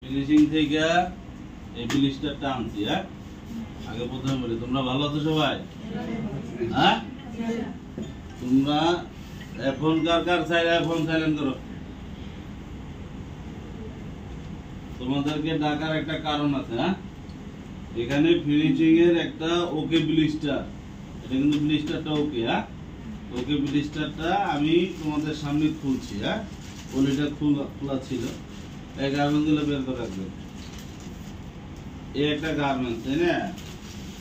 Finishing থেকে এই ব্লিস্টারটা আনছি। হ্যাঁ, আগে প্রথমে বলি তোমরা ভালো আছো সবাই? হ্যাঁ, তোমরা এখন কার ফোন সাইলেন্ট করো। তোমাদেরকে ডাকার একটা কারণ আছে। হ্যাঁ, এখানে ফিনিশিং এর একটা ওকে ব্লিস্টার, এটা কিন্তু ব্লিস্টারটা ওকে। হ্যাঁ, ওকে ব্লিস্টারটা আমি তোমাদের সামনে খুলছি। হ্যাঁ, পলিটা খোলা ছিল। এই গার্মেন্টস গুলো বের করে রাখবে। এই একটা গার্মেন্টস, তাই না?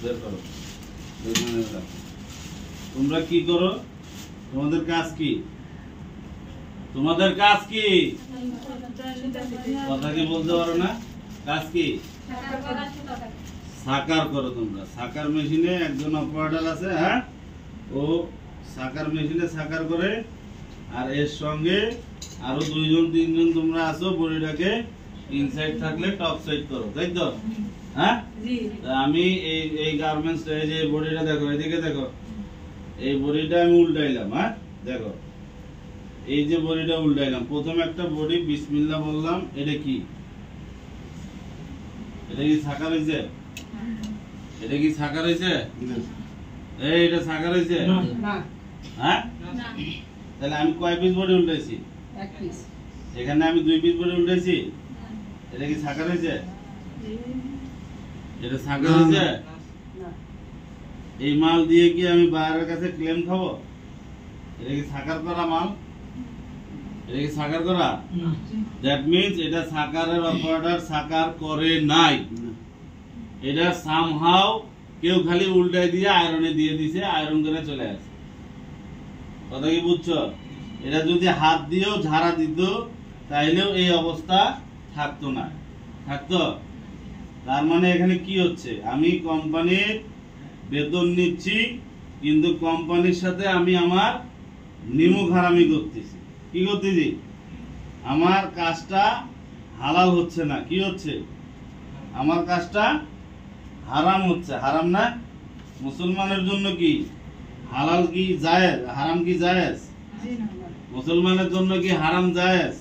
বের করো। তোমরা কি করো? তোমাদের কাজ কি? তোমাদের কাজ কি? কথা কি বলতে পারো না? কাজ কি? সাকার করো তোমরা। সাকার মেশিনে একজন অপারেটর আছে। হ্যাঁ, ও সাকার মেশিনে সাকার করে, আর এর সঙ্গে আরো 2-3 জন তোমরা আছো। বডিটাকে ইনসাইড থাকলে টপ সাইড করো, তাই তো? হ্যাঁ, আমি এই গার্মেন্টস এই যে বডিটা দেখো, এদিকে দেখো, এই বডিটা আমি উল্টাইলাম। হ্যাঁ, দেখো এই যে বডিটা উল্টাইলাম। প্রথম একটা বডি বিসমিল্লাহ বললাম। এটা কি? এটা কি সাকার হইছে? এটা কি সাকার হইছে? এই এটা সাকার হইছে না। হ্যাঁ, তাহলে আমি কয় পিস বডি উল্টাইছি? এক পিস। এখানে আমি 2 পিস বডি উল্টাইছি। এটা কি সাকার হইছে? এটা সাকার হইছে না। এই মাল দিয়ে কি আমি বাইরের কাছে ক্লেম খাবো? এটা কি সাকার করা মাল? এটা কি সাকার করা? দ্যাট মিন্স এটা সাকারের অপারেটর সাকার করে নাই। এটা সামহাউ কেউ খালি উল্টাই দিয়ে আয়রনে দিয়ে দিছে, আয়রন করে চলে আসে। কথা কি বুঝছো? এটা যদি হাত দিয়েও ঝাড়া দিত তাইলেও এই অবস্থা থাকতো না। থাকতো? তার মানে এখানে কি হচ্ছে? আমি কোম্পানির বেতন নিচ্ছি, কিন্তু কোম্পানির সাথে আমি আমার নিমুখ হারামি করতেছি। কি করতেছি? আমার কাজটা হালাল হচ্ছে না। কি হচ্ছে? আমার কাজটা হারাম হচ্ছে। হারাম না? মুসলমানের জন্য কি হালাল কি জায়েজ, হারাম কি জায়েজ? মুসলমানের জন্য কি হারাম জায়েজ?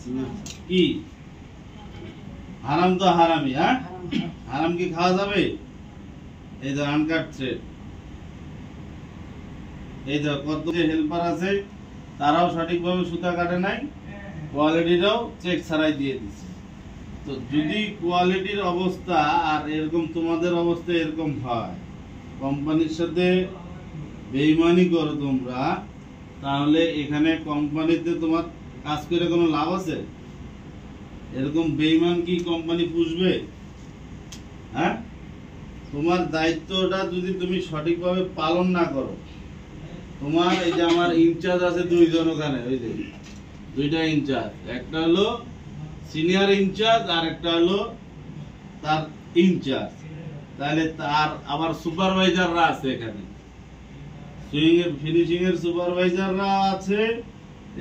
কি হারাম তো হারামি। হ্যাঁ, হারাম কি খাওয়া যাবে? এই যে আনকাট থ্রেড, এই যে কত যে হেল্পার আছে তারাও সঠিকভাবে সুতা কাটে নাই, কোয়ালিটিটাও চেক ছাড়াই দিয়ে দিচ্ছে। তো যদি কোয়ালিটির অবস্থা আর এরকম তোমাদের অবস্থা এরকম হয়, কোম্পানির সাথে বেইমানি করো তোমরা, তাহলে এখানে কোম্পানিতে তোমার কাজ করে কোনো লাভ আছে? এরকম বেইমান কি কোম্পানি পুষবে? হ্যাঁ, তোমার দায়িত্বটা যদি তুমি সঠিকভাবে পালন না করো, তোমার এই যে আমার ইনচার্জ আছে 2 জন ওখানে, ওই যে 2টা ইনচার্জ, একটা হলো সিনিয়র ইনচার্জ আর একটা হলো তার ইনচার্জ, তাহলে তার আবার সুপারভাইজাররা আছে এখানে, সুইং এর ফিনিশিং এর সুপারভাইজাররা আছে,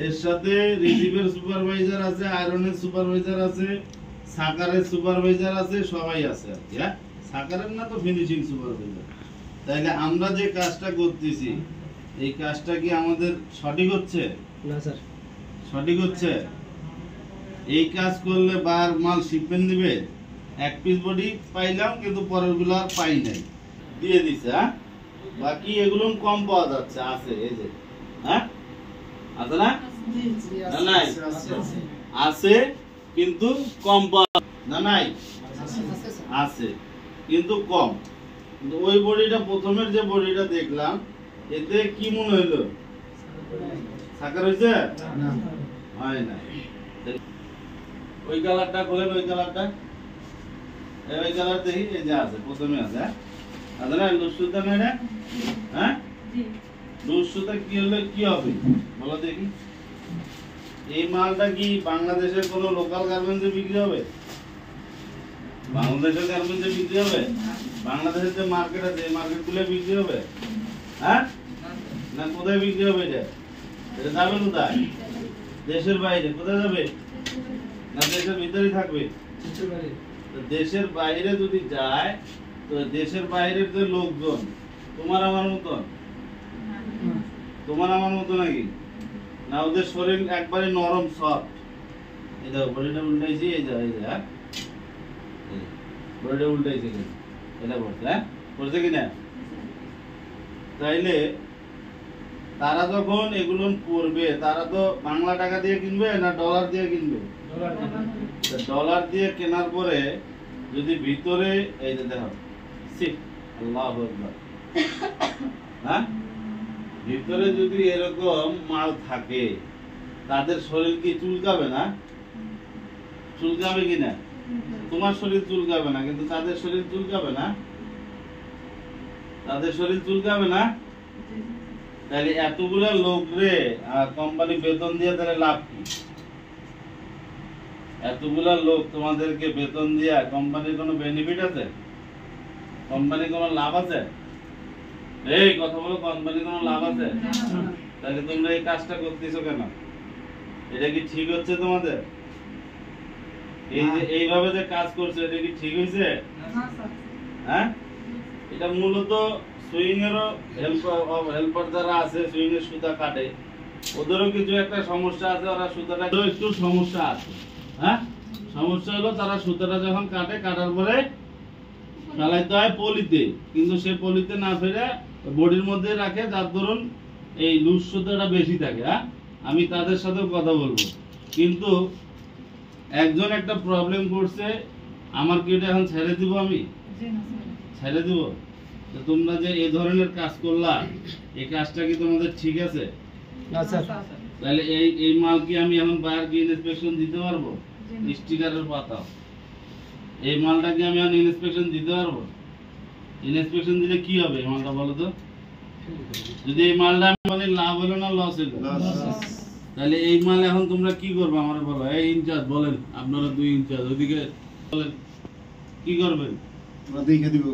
এর সাথে রিসিভের সুপারভাইজার আছে, আয়রনের সুপারভাইজার আছে, সাকারের সুপারভাইজার আছে, সবাই আছে আর কি। হ্যাঁ, সাকারের না তো ফিনিশিং সুপারভাইজার। তাইলে আমরা যে কাজটা করতেছি এই কাজটা কি আমাদের সঠিক হচ্ছে? না স্যার, সঠিক হচ্ছে? এই কাজ করলে বার মাল শিপমেন্ট দিবে, 1 পিস বডি পাইলাম কিন্তু পরের গুলো আর পাই নাই, দিয়ে দিছে। হ্যাঁ, বাকি এগুলো কম পাওয়া যাচ্ছে। আছে এই যে, হ্যাঁ আছে না? নাই আছে কিন্তু কম পাওয়া না। নাই আছে কিন্তু কম। কিন্তু ওই বডিটা প্রথমের যে বডিটা দেখলাম এতে কি মনে হলো? সাকার হইছে না? হয় না। ওই কালারটা খোলেন, ওই কালারটা, এই কালার দেখি। এই যে আছে, প্রথমে আছে। হ্যাঁ, আছে না? লুসুতা না এটা? হ্যাঁ, লুসুতা কি হলে কি হবে বলো দেখি? এই মালটা কি বাংলাদেশের কোনো লোকাল গার্মেন্টসে বিক্রি হবে? বাংলাদেশের গার্মেন্টসে বিক্রি হবে? বাংলাদেশের যে মার্কেট আছে এই মার্কেটগুলো বিক্রি হবে? হ্যাঁ, না কোথায় বিক্রি হবে? এটা যাবে কোথায়? দেশের বাইরে। কোথায় যাবে? না দেশের ভিতরেই থাকবে? দেশের বাইরে যদি যায় তো দেশের বাইরের যে লোকজন তোমার আমার মতন, তোমার আমার মতো নাকি? না ওদের শরীর একবারে নরম সফট। এই দেখো বডিটা উল্টাইছি, এই যে বডিটা উল্টাইছে কেন? এটা পড়ছে, হ্যাঁ পড়ছে কিনা? তাইলে তারা যখন এগুলো পড়বে তারা তো বাংলা টাকা দিয়ে কিনবে না ডলার দিয়ে কিনবে? ডলার দিয়ে কেনার পরে যদি ভিতরে এই যে দেখো আল্লাহু আকবার, হ্যাঁ ভিতরে যদি এরকম মাল থাকে তাদের শরীর কি চুলকাবে না? চুলকাবে কিনা? তোমার শরীর চুলকাবে না কিন্তু তাদের শরীর চুলকাবে না? তাদের শরীর চুলকাবে না? তাহলে এতগুলা লোক রে কোম্পানি বেতন দিয়ে তাহলে লাভ কি? এতগুলা লোক তোমাদেরকে বেতন দিয়া কোম্পানির কোনো বেনিফিট আছে? কোম্পানির কোনো লাভ আছে? এই কথা বলো, কোম্পানির কোনো লাভ আছে? তাহলে তোমরা এই কাজটা করতেছো কেন? এটা কি ঠিক হচ্ছে তোমাদের? এই যে এইভাবে যে কাজ করছো এটা কি ঠিক হয়েছে? হ্যাঁ, এটা মূলত সুইং এরও হেল্পার যারা আছে, সুইং এর সুতা কাটে, ওদেরও কিছু একটা সমস্যা আছে, ওরা সুতাটা একটু সমস্যা আছে। হ্যাঁ, সমস্যা হলো তারা সুতাটা যখন কাটে, কাটার পরে ফেলাইতে হয় পলিতে, কিন্তু সে পলিতে না ফেলে বডির মধ্যে রাখে, যার ধরুন এই লুজ সুতাটা বেশি থাকে। হ্যাঁ, আমি তাদের সাথে কথা বলবো, কিন্তু একজন একটা প্রবলেম করছে, আমার কি এটা এখন ছেড়ে দিব? আমি ছেড়ে দিব? তোমরা যে এই ধরনের কাজ করলা, এই কাজটা কি তোমাদের ঠিক আছে? তাহলে এই মাল কি আমি এখন বায়ার কি ইন্সপেকশন দিতে পারবো? স্টিকারের পাতা, এই মালটা কি আমি এখন ইন্সপেকশন দিতে পারবো? ইন্সপেকশন দিলে কি হবে এই মালটা বলো তো? যদি এই মালটা মানে লাভ হলো না লস হলো? তাহলে এই মাল এখন তোমরা কি করবে আমার বলো? এই ইনচার্জ বলেন, আপনারা দুই ইনচার্জ ওদিকে বলেন কি করবেন? দেখে দিব।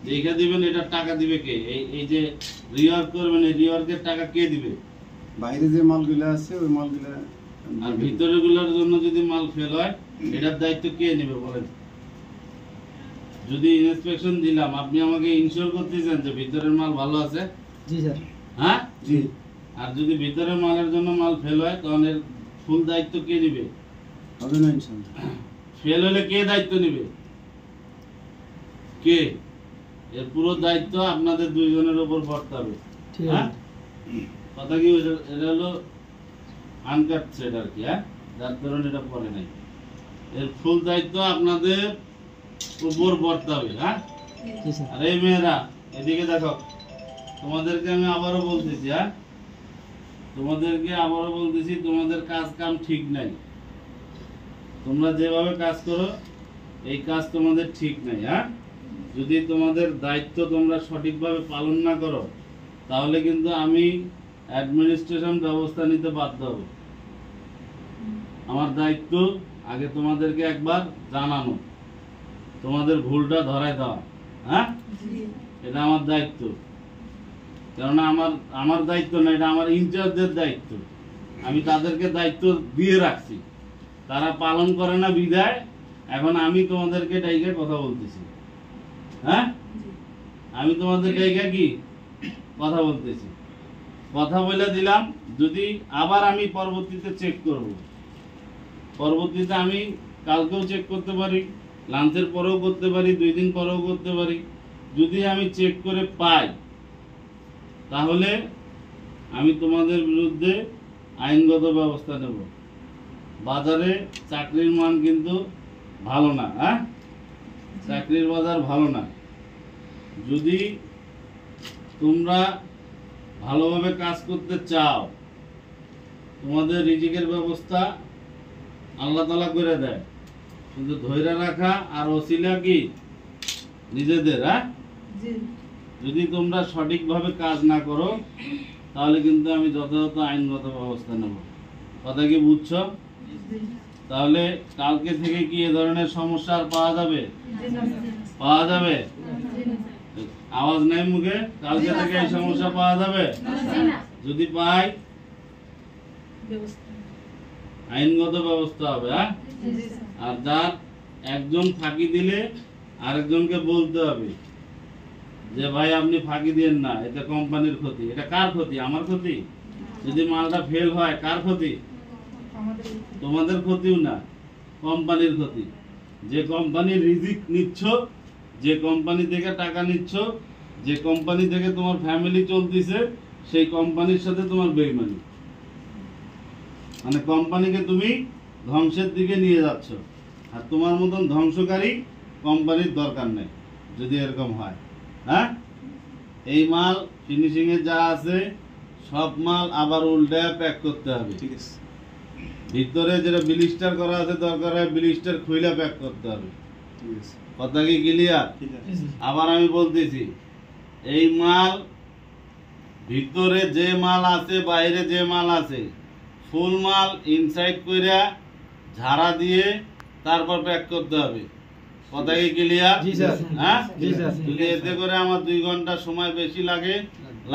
দেখে দিবেন। এটা টাকা দিবে কে? এই যে রিওয়ার্ক করবেন, এই রিওয়ার্কের টাকা কে দিবে? বাইরে যে মালগুলো আছে ওই মালগুলো। আর ভিতরে গুলোর জন্য যদি মাল ফেল হয়, এটার দায়িত্ব কে নেবে বলেন? যদি ইন্সপেকশন দিলাম, আপনি আমাকে ইনশিওর করতেছেন যে ভিতরের মাল ভালো আছে? জি স্যার। হ্যাঁ জি। আর যদি ভিতরের মালের জন্য মাল ফেল হয়, তখন এর ফুল দায়িত্ব কে নেবে? হবে না ইনশাআল্লাহ। ফেল হলে কে দায়িত্ব নেবে? কে? এর পুরো দায়িত্ব আপনাদের দুইজনের উপর বর্তাবে। হ্যাঁ, কথা কি? এটা হলো আনকাট থ্রেড আর কি। হ্যাঁ, যার ধরুন এটা পরে নাই, এর ফুল দায়িত্ব আপনাদের উপর বর্তাবে। হ্যাঁ, আর এই মেয়েরা এদিকে দেখো, তোমাদেরকে আমি আবারও বলতেছি, হ্যাঁ তোমাদেরকে আবারও বলতেছি, তোমাদের কাজ কাম ঠিক নাই। তোমরা যেভাবে কাজ করো এই কাজ তোমাদের ঠিক নাই। হ্যাঁ, যদি তোমাদের দায়িত্ব তোমরা সঠিকভাবে পালন না করো, তাহলে কিন্তু আমি অ্যাডমিনিস্ট্রেশন ব্যবস্থা নিতে বাধ্য হব। আমার দায়িত্ব আগে তোমাদেরকে একবার জানানো, তোমাদের ভুলটা ধরায় দেওয়া। হ্যাঁ, এটা আমার দায়িত্ব। কেননা আমার দায়িত্ব না, এটা আমার ইনচার্জের দায়িত্ব। আমি তাদেরকে দায়িত্ব দিয়ে রাখছি, তারা পালন করে না বিদায় এখন আমি তোমাদেরকে ডাইকে কথা বলতেছি। হ্যাঁ, আমি তোমাদের ডাইকে কি কথা বলতেছি, কথা বলে দিলাম। যদি আবার আমি পরবর্তীতে চেক করব, পরবর্তীতে আমি কালকেও চেক করতে পারি, লাঞ্চের পরেও করতে পারি, 2 দিন পরেও করতে পারি। যদি আমি চেক করে পাই, তাহলে আমি তোমাদের বিরুদ্ধে আইনগত ব্যবস্থা নেব। বাজারে চাকরির মান কিন্তু ভালো না। হ্যাঁ, চাকরির বাজার ভালো না। যদি তোমরা ভালোভাবে কাজ করতে চাও, তোমাদের রিজিকের ব্যবস্থা আল্লাহ তাআলা করে দেয়, কিন্তু ধৈর্য রাখা আর ওসিলা কি নিজেদের। হ্যাঁ, যদি তোমরা সঠিকভাবে কাজ না করো, তাহলে কিন্তু আমি যথাযথ আইনগত ব্যবস্থা নেব। কথা কি বুঝছো? তাহলে কালকে থেকে কি এ ধরনের সমস্যা আর পাওয়া যাবে? পাওয়া যাবে? আওয়াজ নাই মুখে? কালকে থেকে এই সমস্যা পাওয়া যাবে? যদি পাই, আইনগত ব্যবস্থা হবে। হ্যাঁ, আর যার একজন ফাঁকি দিলে আরেকজনকে বলতে হবে যে ভাই আপনি ফাঁকি দিয়েন না, এটা কোম্পানির ক্ষতি। এটা কার ক্ষতি? আমার ক্ষতি? যদি মালটা ফেল হয় কার ক্ষতি? তোমাদের ক্ষতিও না, কোম্পানির ক্ষতি। যে কোম্পানির রিজিক নিচ্ছ, যে কোম্পানি থেকে টাকা নিচ্ছ, যে কোম্পানি থেকে তোমার ফ্যামিলি চলতেছে, সেই কোম্পানির সাথে তোমার বেইমানি, মানে কোম্পানিকে তুমি ধ্বংসের দিকে নিয়ে যাচ্ছ। আর তোমার মতন ধ্বংসকারী কোম্পানির দরকার নেই যদি এরকম হয়। হ্যাঁ, এই মাল ফিনিশিং এ যা আছে সব মাল আবার উল্টায় প্যাক করতে হবে। ঠিক আছে। ভিতরে যেটা ব্লিস্টার করা আছে দরকার হয় ব্লিস্টার খুইলা প্যাক করতে হবে। ঠিক আছে। কথা কি ক্লিয়ার? ঠিক আছে। আবার আমি বলতেছি, এই মাল ভিতরে যে মাল আছে বাইরে যে মাল আছে ফুল মাল ইনসাইড কইরা ঝাড়া দিয়ে তারপর প্যাক করতে হবে। কথা কি ক্লিয়ার? জি স্যার। হ্যাঁ, জি স্যার। যদি এতে করে আমার 2 ঘন্টা সময় বেশি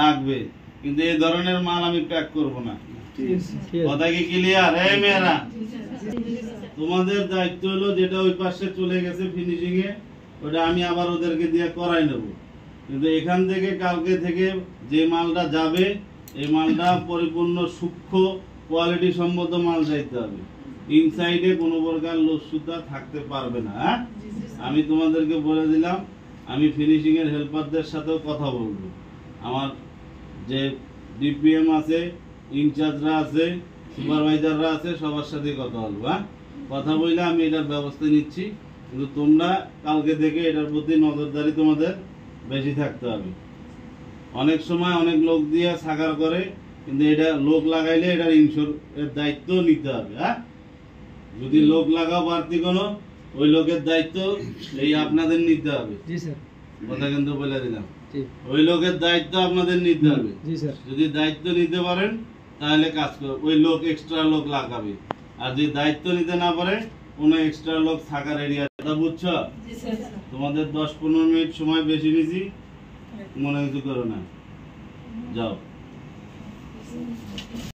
লাগবে, কিন্তু এই ধরনের মাল আমি প্যাক করব না। ঠিক আছে। কথা কি ক্লিয়ার? এই মেয়েরা, তোমাদের দায়িত্ব হলো যেটা ওই পাশে চলে গেছে ফিনিশিং এ, ওটা আমি আবার ওদেরকে দিয়ে করাই নেব। কিন্তু এখান থেকে কালকে থেকে যে মালটা যাবে এই মালটা পরিপূর্ণ সূক্ষ্ম কোয়ালিটি সম্মত মাল যাইতে হবে। ইনসাইডে কোনো প্রকার লস্যুতা থাকতে পারবে না। হ্যাঁ, আমি তোমাদেরকে বলে দিলাম, আমি ফিনিশিং এর হেল্পারদের সাথেও কথা বলবো। আমার যে ডিপিএম আছে, ইনচার্জরা আছে, সুপারভাইজাররা আছে, সবার সাথে কথা বলবো। হ্যাঁ, কথা বললে আমি এটার ব্যবস্থা নিচ্ছি, কিন্তু তোমরা কালকে থেকে এটার প্রতি নজরদারি তোমাদের বেশি থাকতে হবে। অনেক সময় অনেক লোক দিয়ে সাকার করে, কিন্তু এটা লোক লাগাইলে এটার এর দায়িত্ব নিতে হবে। হ্যাঁ, যদি লোক লাগাও বাড়তি কোনো, ওই লোকের দায়িত্ব এই আপনাদের নিতে হবে। জি স্যার। কথা কিন্তু বলে দিলাম, জি। ওই লোকের দায়িত্ব আপনাদের নিতে হবে। জি স্যার। যদি দায়িত্ব নিতে পারেন তাহলে কাজ করবে, ওই লোক এক্সট্রা লোক লাগাবে। আর যদি দায়িত্ব নিতে না পারে কোনো এক্সট্রা লোক থাকার এরিয়া। কথা বুঝছো? তোমাদের 10-15 মিনিট সময় বেশি নিছি, মনে কিছু করো না, যাও।